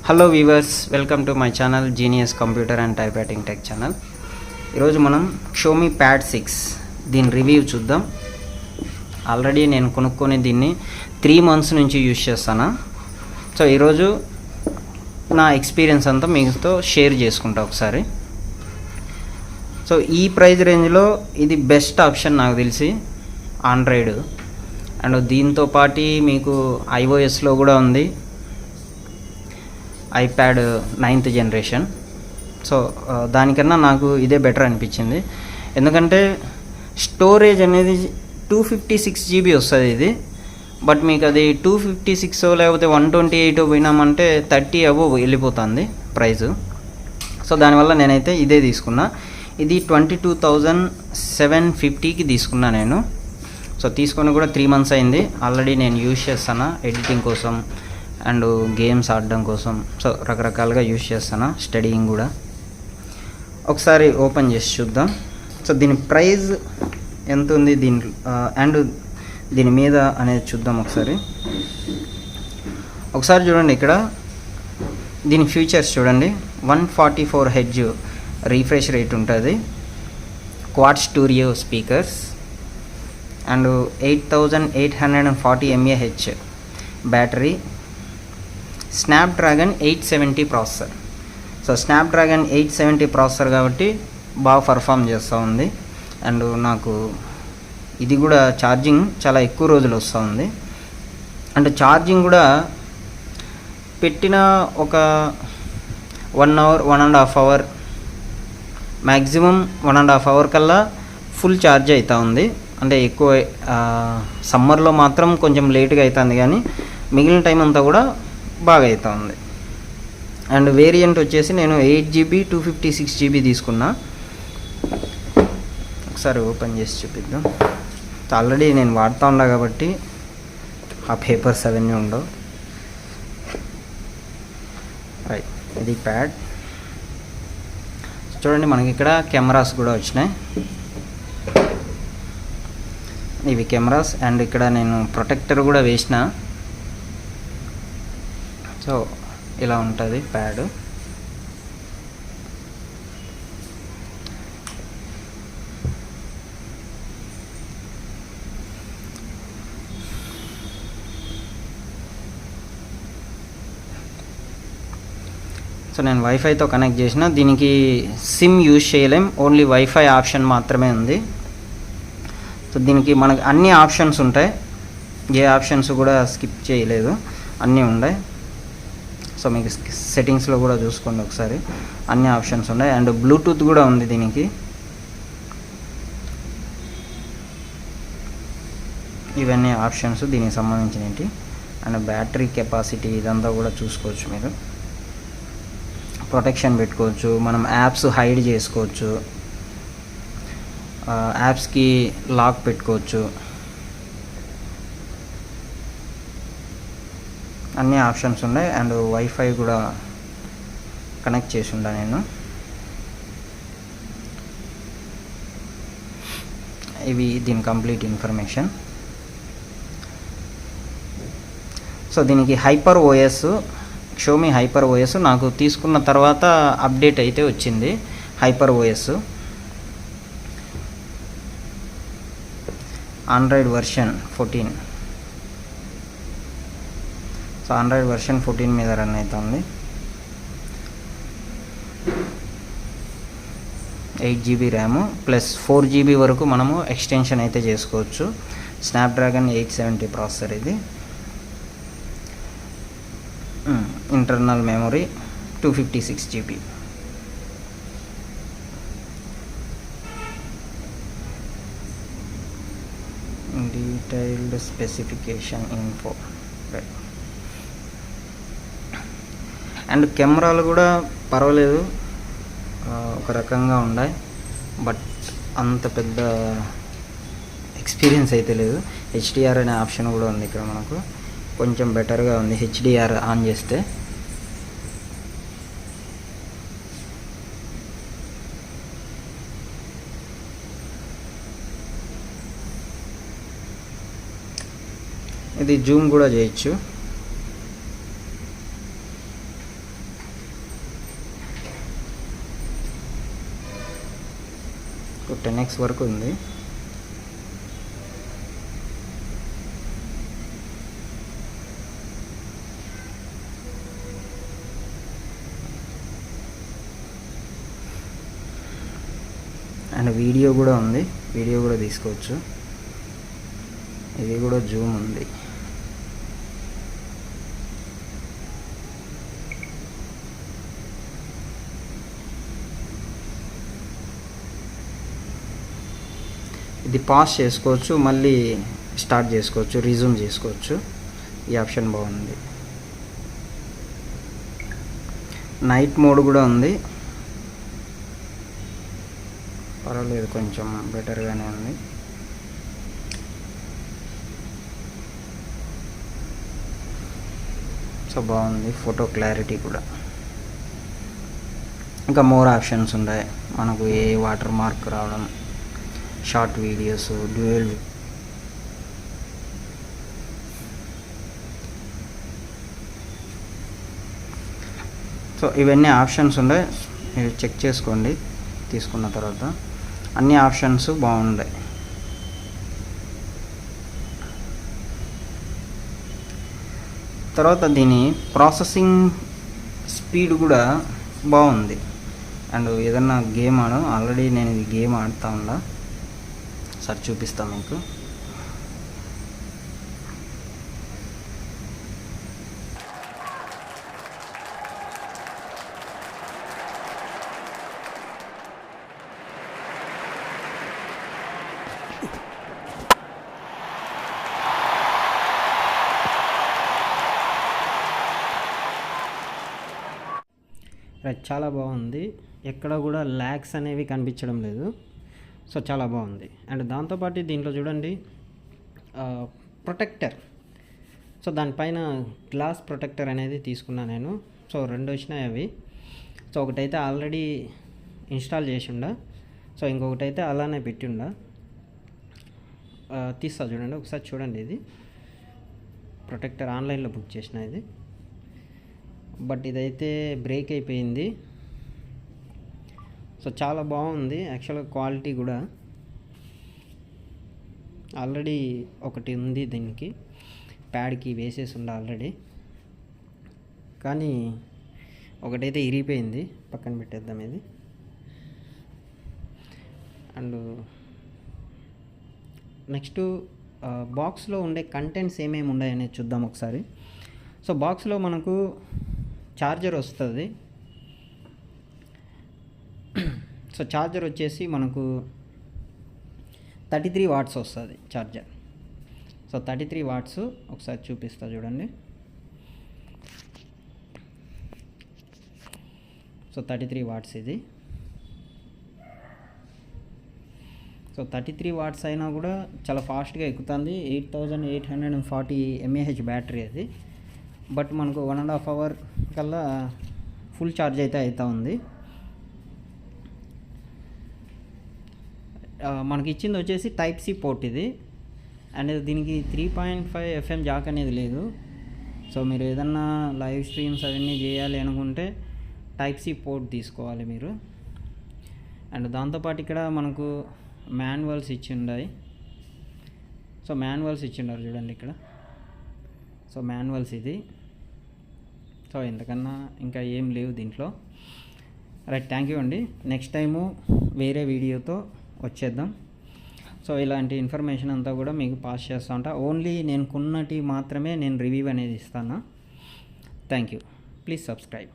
Hello weavers, welcome to my channel genius computer and type writing tech channel. ఈరోజు మనం Xiaomi pad 6 దీని review చూద్దాం. Already నేను కొనుక్కొని దీన్ని 3 months నుంచి యూజ్ చేస్తాను. సో ఈరోజు నా ఎక్స్పీరియన్స్ అంతా మీతో షేర్ చేసుకుంటా ఒకసారి. సో ఈ ప్రైస్ రేంజ్లో ఇది బెస్ట్ ఆప్షన్ నాకు తెలిసి ఆండ్రాయిడ్. అండ్ దీంతో పాటు మీకు iOSలో కూడా ఉంది, ఐప్యాడ్ 9th generation. సో దానికన్నా నాకు ఇదే బెటర్ అనిపించింది. ఎందుకంటే స్టోరేజ్ అనేది 256 GB వస్తుంది ఇది. బట్ మీకు అది 256 లేకపోతే 128 పోయినామంటే 30 above వెళ్ళిపోతుంది ప్రైజు. సో దానివల్ల నేనైతే ఇదే తీసుకున్నా. ఇది 22,750కి తీసుకున్నా నేను. సో తీసుకొని కూడా 3 months అయింది. ఆల్రెడీ నేను యూజ్ చేస్తాను ఎడిటింగ్ కోసం అండ్ గేమ్స్ ఆడడం కోసం. సో రకరకాలుగా యూజ్ చేస్తాను, స్టడీయింగ్ కూడా. ఒకసారి ఓపెన్ చేసి చూద్దాం. సో దీని ప్రైస్ ఎంత ఉంది అండ్ దీని మీద అనేది చూద్దాం ఒకసారి. చూడండి, ఇక్కడ దీని ఫీచర్స్ చూడండి. 144 Hz రీఫ్రెష్ రేట్ ఉంటుంది, quad studio speakers and 8840 mAh battery, Snapdragon 870 processor. So Snapdragon 870 processor కాబట్టి బాగా పర్ఫామ్ చేస్తూ ఉంది. అండ్ నాకు ఇది కూడా ఛార్జింగ్ చాలా ఎక్కువ రోజులు వస్తూ ఉంది. అండ్ ఛార్జింగ్ కూడా పెట్టిన ఒక 1 hour 1.5 hour మ్యాక్సిమం 1.5 hour కల్లా ఫుల్ ఛార్జ్ అవుతూ ఉంది. అంటే ఎక్కువ సమ్మర్లో మాత్రం కొంచెం లేట్గా అవుతుంది, కానీ మిగిలిన టైం అంతా కూడా బాగా అవుతూ ఉంది. అండ్ వేరియంట్ వచ్చేసి నేను 8 GB 256 GB తీసుకున్నా. ఒకసారి ఓపెన్ చేసి చూపిద్దాం. ఆల్రెడీ నేను వాడుతూ ఉన్నా కాబట్టి ఆ పేపర్స్ అవన్నీ ఉండవు. రైట్, ఇది ప్యాడ్. చూడండి, మనకి ఇక్కడ కెమెరాస్ కూడా వచ్చినాయి. ఇవి కెమెరాస్. అండ్ ఇక్కడ నేను ప్రొటెక్టర్ కూడా వేసిన. సో ఇలా ఉంటుంది ప్యాడ్. సో నేను వైఫైతో కనెక్ట్ చేసిన. దీనికి సిమ్ యూజ్ చేయలేం, ఓన్లీ వైఫై ఆప్షన్ మాత్రమే ఉంది. సో దీనికి మనకు అన్ని ఆప్షన్స్ ఉంటాయి, ఏ ఆప్షన్స్ కూడా స్కిప్ చేయలేదు, అన్నీ ఉన్నాయి. సో మీకు సెట్టింగ్స్లో కూడా చూసుకోండి ఒకసారి, అన్ని ఆప్షన్స్ ఉన్నాయి. అండ్ బ్లూటూత్ కూడా ఉంది దీనికి. ఇవన్నీ ఆప్షన్స్ దీనికి సంబంధించినవి. అండ్ బ్యాటరీ కెపాసిటీ ఇదంతా కూడా చూసుకోవచ్చు మీరు. ప్రొటెక్షన్ పెట్టుకోవచ్చు, మనం యాప్స్ హైడ్ చేసుకోవచ్చు, యాప్స్కి లాక్ పెట్టుకోవచ్చు, అన్ని ఆప్షన్స్ ఉన్నాయి. అండ్ వైఫై కూడా కనెక్ట్ చేసి ఉండా నేను. ఇవి దీని కంప్లీట్ ఇన్ఫర్మేషన్. సో దీనికి hyper OS, Xiaomi hyper OS నాకు తీసుకున్న తర్వాత అప్డేట్ అయితే వచ్చింది. Hyper OS Android version 14. So Android version 14 మీద రన్ అవుతుంది. 8 GB ర్యామ్ ప్లస్ 4 GB వరకు మనము ఎక్స్టెన్షన్ అయితే చేసుకోవచ్చు. స్నాప్డ్రాగన్ 870 ప్రాసెసర్ ఇది. Internal memory 256 GB. Detailed specification info. And కెమెరాలు కూడా పర్వాలేదు, ఒక రకంగా ఉన్నాయి. బట్ అంత పెద్ద ఎక్స్పీరియన్స్ అయితే లేదు. HDR అనే ఆప్షన్ కూడా ఉంది ఇక్కడ మనకు, కొంచెం బెటర్గా ఉంది HDR ఆన్ చేస్తే. ఇది జూమ్ కూడా చేయొచ్చు. 10x వరకు ఉంది. అండ్ వీడియో కూడా ఉంది, వీడియో కూడా తీసుకోవచ్చు. ఇది కూడా జూమ్ ఉంది. ఇది పాజ్ చేసుకోవచ్చు, మళ్ళీ స్టార్ట్ చేసుకోవచ్చు, రిజ్యూమ్ చేసుకోవచ్చు. ఈ ఆప్షన్ బాగుంది. నైట్ మోడ్ కూడా ఉంది, పర్వాలేదు, కొంచెం బెటర్గానే ఉంది. సో బాగుంది. ఫోటో క్లారిటీ కూడా. ఇంకా మోర్ ఆప్షన్స్ ఉన్నాయి మనకు. ఏ వాటర్ మార్క్ రావడం, షార్ట్ వీడియోస్, డ్యూయల్, సో ఇవన్నీ ఆప్షన్స్ ఉన్నాయి. మీరు చెక్ చేసుకోండి తీసుకున్న తర్వాత. అన్ని ఆప్షన్స్ బాగున్నాయి. తర్వాత దీని ప్రాసెసింగ్ స్పీడ్ కూడా బాగుంది. అండ్ ఏదన్నా గేమ్ ఆల్రెడీ నేను ఇది గేమ్ ఆడుతూ ఉన్నా, సార్ చూపిస్తాను మీకు. చాలా బాగుంది, ఎక్కడ కూడా ల్యాగ్స్ అనేవి కనిపించడం లేదు. సో చాలా బాగుంది. అండ్ దాంతోపాటు దీంట్లో చూడండి ప్రొటెక్టర్. సో దానిపైన గ్లాస్ ప్రొటెక్టర్ అనేది తీసుకున్నాను నేను. సో 2 వచ్చినాయి అవి. సో ఒకటైతే ఆల్రెడీ ఇన్స్టాల్ చేసి ఉండ, సో ఇంకొకటైతే అలానే పెట్టి ఉండ. తీస్తా చూడండి ఒకసారి, చూడండి. ఇది ప్రొటెక్టర్ ఆన్లైన్లో బుక్ చేసిన ఇది, బట్ ఇదైతే బ్రేక్ అయిపోయింది. సో చాలా బాగుంది యాక్చువల్గా, క్వాలిటీ కూడా. ఆల్రెడీ ఒకటి ఉంది దీనికి, ప్యాడ్కి వేసేసి ఉండే ఆల్రెడీ, కానీ ఒకటైతే ఇరిగిపోయింది. పక్కన పెట్టేద్దాం ఇది. అండ్ నెక్స్ట్ బాక్స్లో ఉండే కంటెంట్స్ ఏమేమి ఉన్నాయనేది చూద్దాం ఒకసారి. సో బాక్స్లో మనకు ఛార్జర్ వస్తుంది. సో ఛార్జర్ వచ్చేసి మనకు 33 వాట్స్ వస్తుంది ఛార్జర్. సో 33 వాట్స్ ఒకసారి చూపిస్తా చూడండి. సో 33 వాట్స్ ఇది. సో 33 వాట్స్ అయినా కూడా చాలా ఫాస్ట్గా ఎక్కుతుంది. 8840 mAh బ్యాటరీ అది. బట్ మనకు 1.5 అవర్ కల్లా ఫుల్ ఛార్జ్ అయితే అవుతూ ఉంది. మనకి ఇచ్చింది వచ్చేసి టైప్ సి పోర్ట్ ఇది. అండ్ దీనికి 3.5 FM జాక్ అనేది లేదు. సో మీరు ఏదన్నా లైవ్ స్ట్రీమ్స్ అవన్నీ చేయాలి అనుకుంటే టైప్ సి పోర్ట్ తీసుకోవాలి మీరు. అండ్ దాంతోపాటు ఇక్కడ మనకు మాన్యువల్స్ ఇచ్చి ఉన్నాయి. సో మాన్యువల్స్ ఇచ్చిండారు చూడండి ఇక్కడ. సో మాన్యువల్స్ ఇది. సో ఇంతకన్నా ఇంకా ఏం లేవు దీంట్లో. రైట్, థ్యాంక్ యూ అండి. నెక్స్ట్ టైము వేరే వీడియోతో వచ్చేద్దాం. సో ఇలాంటి ఇన్ఫర్మేషన్ అంతా కూడా మీకు పాస్ చేస్తూ ఉంటా. ఓన్లీ నేను కొన్నటి మాత్రమే నేను రివ్యూ అనేది ఇస్తాను. Thank you. Please subscribe.